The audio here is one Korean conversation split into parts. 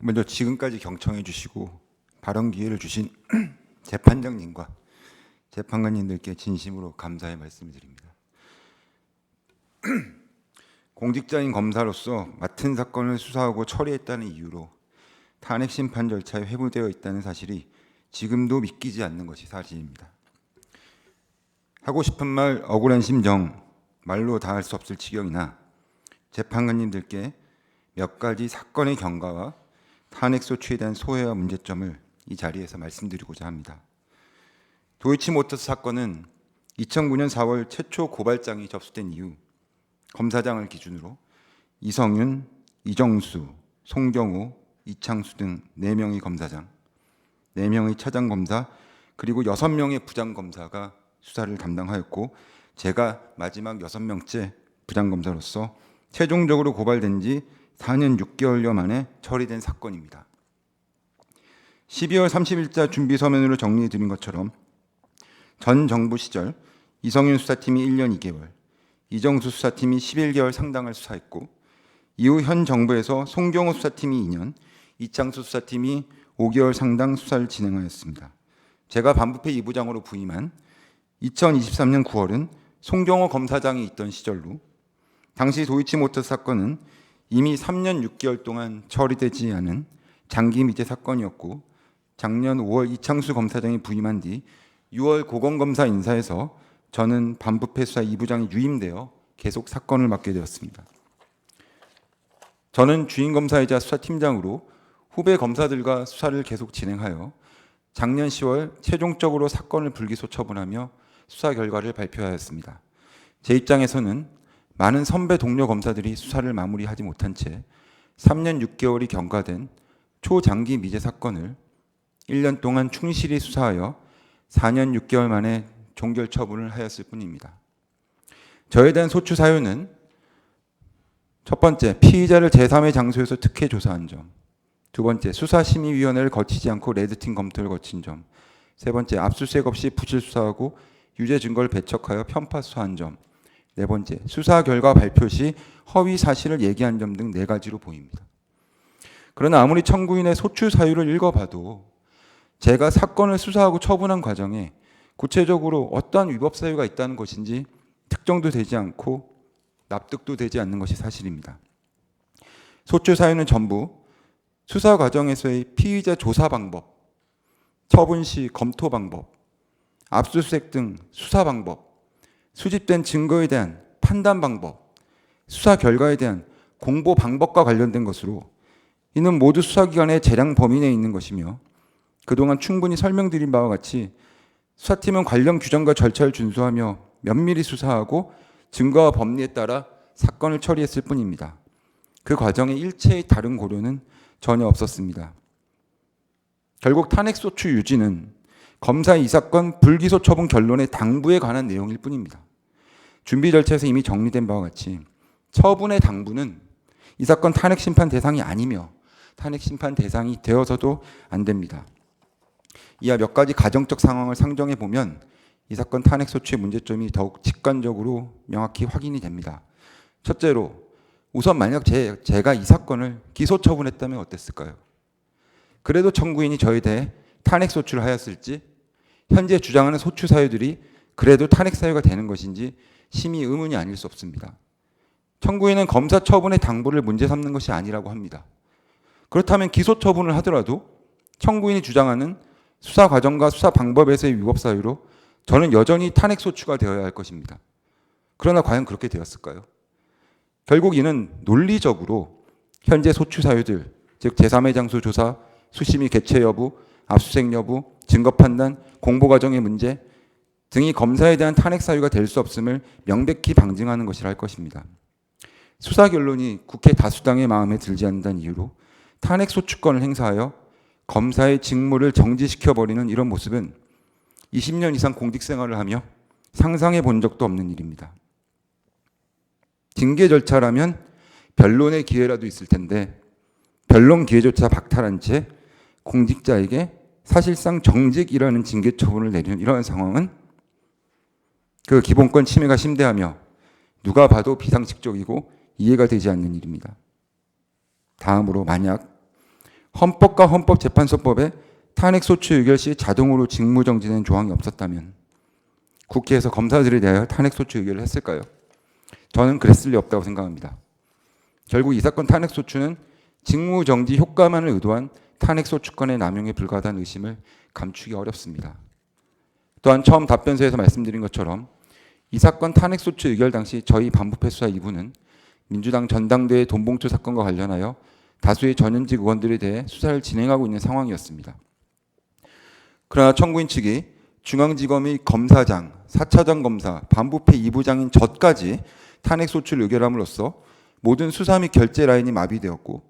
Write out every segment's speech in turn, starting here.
먼저 지금까지 경청해 주시고 발언 기회를 주신 재판장님과 재판관님들께 진심으로 감사의 말씀을 드립니다. 공직자인 검사로서 맡은 사건을 수사하고 처리했다는 이유로 탄핵 심판 절차에 회부되어 있다는 사실이 지금도 믿기지 않는 것이 사실입니다. 하고 싶은 말, 억울한 심정, 말로 다 할 수 없을 지경이나 재판관님들께 몇 가지 사건의 경과와 탄핵소추에 대한 소회와 문제점을 이 자리에서 말씀드리고자 합니다. 도이치모터스 사건은 2009년 4월 최초 고발장이 접수된 이후 검사장을 기준으로 이성윤, 이정수, 송경호, 이창수 등 4명의 검사장, 4명의 차장검사, 그리고 6명의 부장검사가 수사를 담당하였고 제가 마지막 6명째 부장검사로서 최종적으로 고발된 지 4년 6개월여 만에 처리된 사건입니다. 12월 30일자 준비 서면으로 정리해 드린 것처럼 전 정부 시절 이성윤 수사팀이 1년 2개월, 이정수 수사팀이 11개월 상당을 수사했고 이후 현 정부에서 송경호 수사팀이 2년, 이창수 수사팀이 5개월 상당 수사를 진행하였습니다. 제가 반부패 2부장으로 부임한 2023년 9월은 송경호 검사장이 있던 시절로 당시 도이치모터스 사건은 이미 3년 6개월 동안 처리되지 않은 장기 미제 사건이었고 작년 5월 이창수 검사장이 부임한 뒤 6월 고검검사 인사에서 저는 반부패 수사 2부장이 유임되어 계속 사건을 맡게 되었습니다. 저는 주임검사이자 수사팀장으로 후배 검사들과 수사를 계속 진행하여 작년 10월 최종적으로 사건을 불기소 처분하며 수사 결과를 발표하였습니다. 제 입장에서는 많은 선배 동료 검사들이 수사를 마무리하지 못한 채 3년 6개월이 경과된 초장기 미제 사건을 1년 동안 충실히 수사하여 4년 6개월 만에 종결 처분을 하였을 뿐입니다. 저에 대한 소추 사유는 첫 번째, 피의자를 제3의 장소에서 특혜 조사한 점. 두 번째, 수사심의위원회를 거치지 않고 레드팀 검토를 거친 점. 세 번째, 압수수색 없이 부실 수사하고 유죄 증거를 배척하여 편파 수사한 점. 네 번째, 수사 결과 발표 시 허위 사실을 얘기한 점 등 4가지로 보입니다. 그러나 아무리 청구인의 소추 사유를 읽어봐도 제가 사건을 수사하고 처분한 과정에 구체적으로 어떠한 위법 사유가 있다는 것인지 특정도 되지 않고 납득도 되지 않는 것이 사실입니다. 소추 사유는 전부 수사 과정에서의 피의자 조사 방법, 처분 시 검토 방법, 압수수색 등 수사 방법, 수집된 증거에 대한 판단 방법, 수사 결과에 대한 공보 방법과 관련된 것으로 이는 모두 수사기관의 재량 범위 내에 있는 것이며 그동안 충분히 설명드린 바와 같이 수사팀은 관련 규정과 절차를 준수하며 면밀히 수사하고 증거와 법리에 따라 사건을 처리했을 뿐입니다. 그 과정에 일체의 다른 고려는 전혀 없었습니다. 결국 탄핵소추 유지는 검사의 이 사건 불기소 처분 결론의 당부에 관한 내용일 뿐입니다. 준비 절차에서 이미 정리된 바와 같이 처분의 당부는 이 사건 탄핵 심판 대상이 아니며 탄핵 심판 대상이 되어서도 안 됩니다. 이하 몇 가지 가정적 상황을 상정해 보면 이 사건 탄핵 소추의 문제점이 더욱 직관적으로 명확히 확인이 됩니다. 첫째로 우선 만약 제가 이 사건을 기소 처분했다면 어땠을까요? 그래도 청구인이 저에 대해 탄핵 소추를 하였을지 현재 주장하는 소추 사유들이 그래도 탄핵 사유가 되는 것인지 심히 의문이 아닐 수 없습니다. 청구인은 검사 처분의 당부를 문제 삼는 것이 아니라고 합니다. 그렇다면 기소 처분을 하더라도 청구인이 주장하는 수사 과정과 수사 방법에서의 위법 사유로 저는 여전히 탄핵 소추가 되어야 할 것입니다. 그러나 과연 그렇게 되었을까요? 결국 이는 논리적으로 현재 소추 사유들, 즉 제3의 장소 조사, 수심의 개최 여부, 압수수색 여부, 증거 판단, 공보 과정의 문제 등이 검사에 대한 탄핵 사유가 될 수 없음을 명백히 방증하는 것이라 할 것입니다. 수사 결론이 국회 다수당의 마음에 들지 않는다는 이유로 탄핵 소추권을 행사하여 검사의 직무를 정지시켜버리는 이런 모습은 20년 이상 공직 생활을 하며 상상해 본 적도 없는 일입니다. 징계 절차라면 변론의 기회라도 있을 텐데 변론 기회조차 박탈한 채 공직자에게 사실상 정직이라는 징계 처분을 내리는 이러한 상황은 그 기본권 침해가 심대하며 누가 봐도 비상식적이고 이해가 되지 않는 일입니다. 다음으로 만약 헌법과 헌법재판소법에 탄핵소추 의결 시 자동으로 직무정지되는 조항이 없었다면 국회에서 검사들에 대하여 탄핵소추 의결을 했을까요? 저는 그랬을 리 없다고 생각합니다. 결국 이 사건 탄핵소추는 직무정지 효과만을 의도한 탄핵소추권의 남용에 불과하다는 의심을 감추기 어렵습니다. 또한 처음 답변서에서 말씀드린 것처럼 이 사건 탄핵소추 의결 당시 저희 반부패 수사 2부는 민주당 전당대회 돈봉투 사건과 관련하여 다수의 전현직 의원들에 대해 수사를 진행하고 있는 상황이었습니다. 그러나 청구인 측이 중앙지검의 검사장, 4차장 검사, 반부패 2부장인 저까지 탄핵소추를 의결함으로써 모든 수사 및 결재 라인이 마비되었고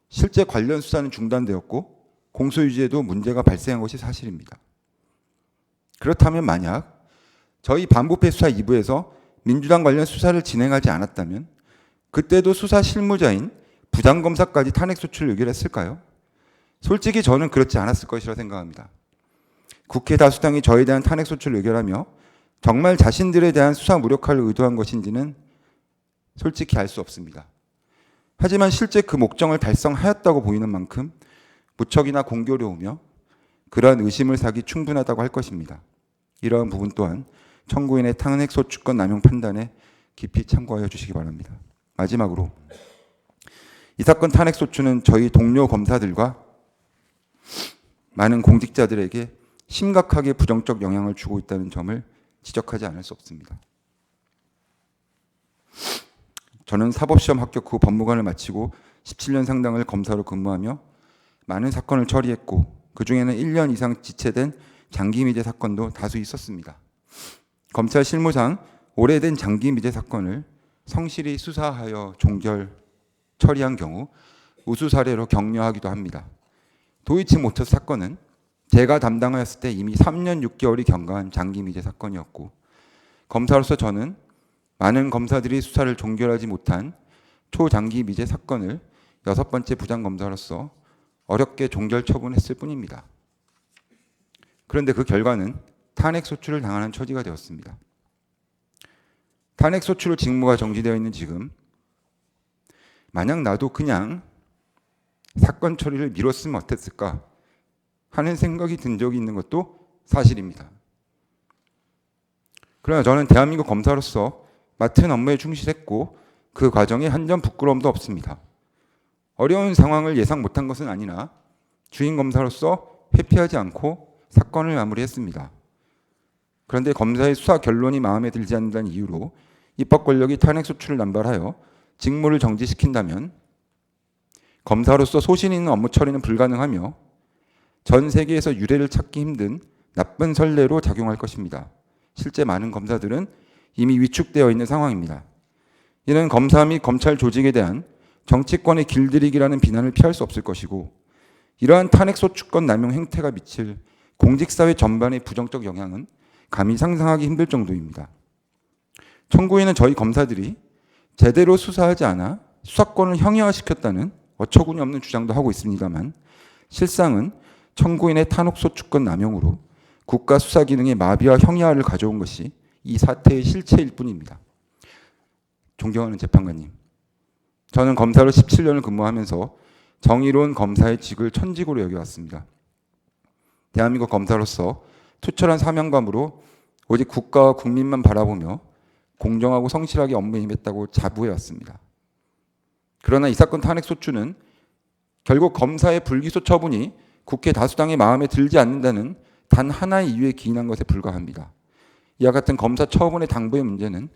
실제 관련 수사는 중단되었고 공소유지에도 문제가 발생한 것이 사실입니다. 그렇다면 만약 저희 반부패 수사 2부에서 민주당 관련 수사를 진행하지 않았다면 그때도 수사 실무자인 부장검사까지 탄핵소추를 의결했을까요? 솔직히 저는 그렇지 않았을 것이라 생각합니다. 국회 다수당이 저에 대한 탄핵소추를 의결하며 정말 자신들에 대한 수사 무력화를 의도한 것인지는 솔직히 알 수 없습니다. 하지만 실제 그 목적을 달성하였다고 보이는 만큼 무척이나 공교로우며 그러한 의심을 사기 충분하다고 할 것입니다. 이러한 부분 또한 청구인의 탄핵소추권 남용 판단에 깊이 참고하여 주시기 바랍니다. 마지막으로 이 사건 탄핵소추는 저희 동료 검사들과 많은 공직자들에게 심각하게 부정적 영향을 주고 있다는 점을 지적하지 않을 수 없습니다. 저는 사법시험 합격 후 법무관을 마치고 17년 상당을 검사로 근무하며 많은 사건을 처리했고 그중에는 1년 이상 지체된 장기 미제 사건도 다수 있었습니다. 검찰 실무상 오래된 장기 미제 사건을 성실히 수사하여 종결 처리한 경우 우수 사례로 격려하기도 합니다. 도이치모터스 사건은 제가 담당하였을 때 이미 3년 6개월이 경과한 장기 미제 사건이었고 검사로서 저는 많은 검사들이 수사를 종결하지 못한 초장기 미제 사건을 6번째 부장검사로서 어렵게 종결 처분했을 뿐입니다. 그런데 그 결과는 탄핵소추를 당하는 처지가 되었습니다. 탄핵소추로 직무가 정지되어 있는 지금 만약 나도 그냥 사건 처리를 미뤘으면 어땠을까 하는 생각이 든 적이 있는 것도 사실입니다. 그러나 저는 대한민국 검사로서 맡은 업무에 충실했고 그 과정에 한 점 부끄러움도 없습니다. 어려운 상황을 예상 못한 것은 아니나 주인 검사로서 회피하지 않고 사건을 마무리했습니다. 그런데 검사의 수사 결론이 마음에 들지 않는다는 이유로 입법 권력이 탄핵소추를 남발하여 직무를 정지시킨다면 검사로서 소신 있는 업무 처리는 불가능하며 전 세계에서 유례를 찾기 힘든 나쁜 선례로 작용할 것입니다. 실제 많은 검사들은 이미 위축되어 있는 상황입니다. 이는 검사 및 검찰 조직에 대한 정치권의 길들이기라는 비난을 피할 수 없을 것이고 이러한 탄핵소추권 남용 행태가 미칠 공직사회 전반의 부정적 영향은 감히 상상하기 힘들 정도입니다. 청구인은 저희 검사들이 제대로 수사하지 않아 수사권을 형이화시켰다는 어처구니 없는 주장도 하고 있습니다만 실상은 청구인의 탄핵소추권 남용으로 국가 수사 기능의 마비와 형이화를 가져온 것이 이 사태의 실체일 뿐입니다. 존경하는 재판관님, 저는 검사로 17년을 근무하면서 정의로운 검사의 직을 천직으로 여겨왔습니다. 대한민국 검사로서 투철한 사명감으로 오직 국가와 국민만 바라보며 공정하고 성실하게 업무에 임했다고 자부해왔습니다. 그러나 이 사건 탄핵소추는 결국 검사의 불기소 처분이 국회 다수당의 마음에 들지 않는다는 단 하나의 이유에 기인한 것에 불과합니다. 이와 같은 검사 처분의 당부의 문제는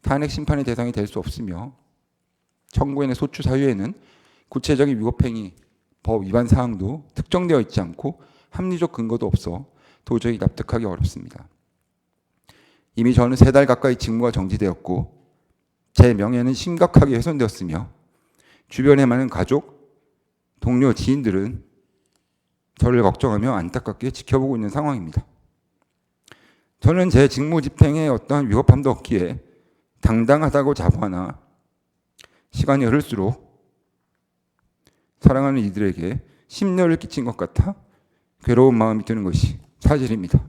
탄핵 심판의 대상이 될 수 없으며 청구인의 소추 사유에는 구체적인 위법행위, 법 위반 사항도 특정되어 있지 않고 합리적 근거도 없어 도저히 납득하기 어렵습니다. 이미 저는 3달 가까이 직무가 정지되었고 제 명예는 심각하게 훼손되었으며 주변에 많은 가족, 동료, 지인들은 저를 걱정하며 안타깝게 지켜보고 있는 상황입니다. 저는 제 직무 집행에 어떠한 위법함도 없기에 당당하다고 자부하나 시간이 흐를수록 사랑하는 이들에게 심려를 끼친 것 같아 괴로운 마음이 드는 것이 사실입니다.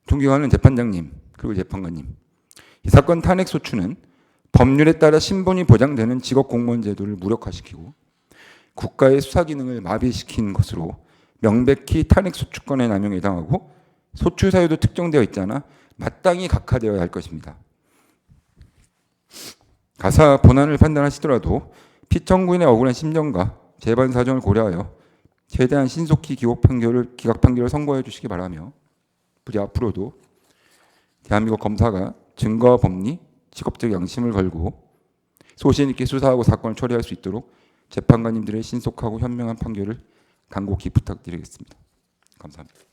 존경하는 재판장님 그리고 재판관님, 이 사건 탄핵소추는 법률에 따라 신분이 보장되는 직업 공무원 제도를 무력화시키고 국가의 수사 기능을 마비시킨 것으로 명백히 탄핵 소추권의 남용에 해당하고 소추 사유도 특정되어 있잖아 마땅히 각하되어야 할 것입니다. 가사 본안을 판단하시더라도 피청구인의 억울한 심정과 재반 사정을 고려하여 최대한 신속히 기각 판결을 선고해 주시기 바라며 부디 앞으로도 대한민국 검사가 증거와 법리, 직업적 양심을 걸고 소신 있게 수사하고 사건을 처리할 수 있도록 재판관님들의 신속하고 현명한 판결을 간곡히 부탁드리겠습니다. 감사합니다.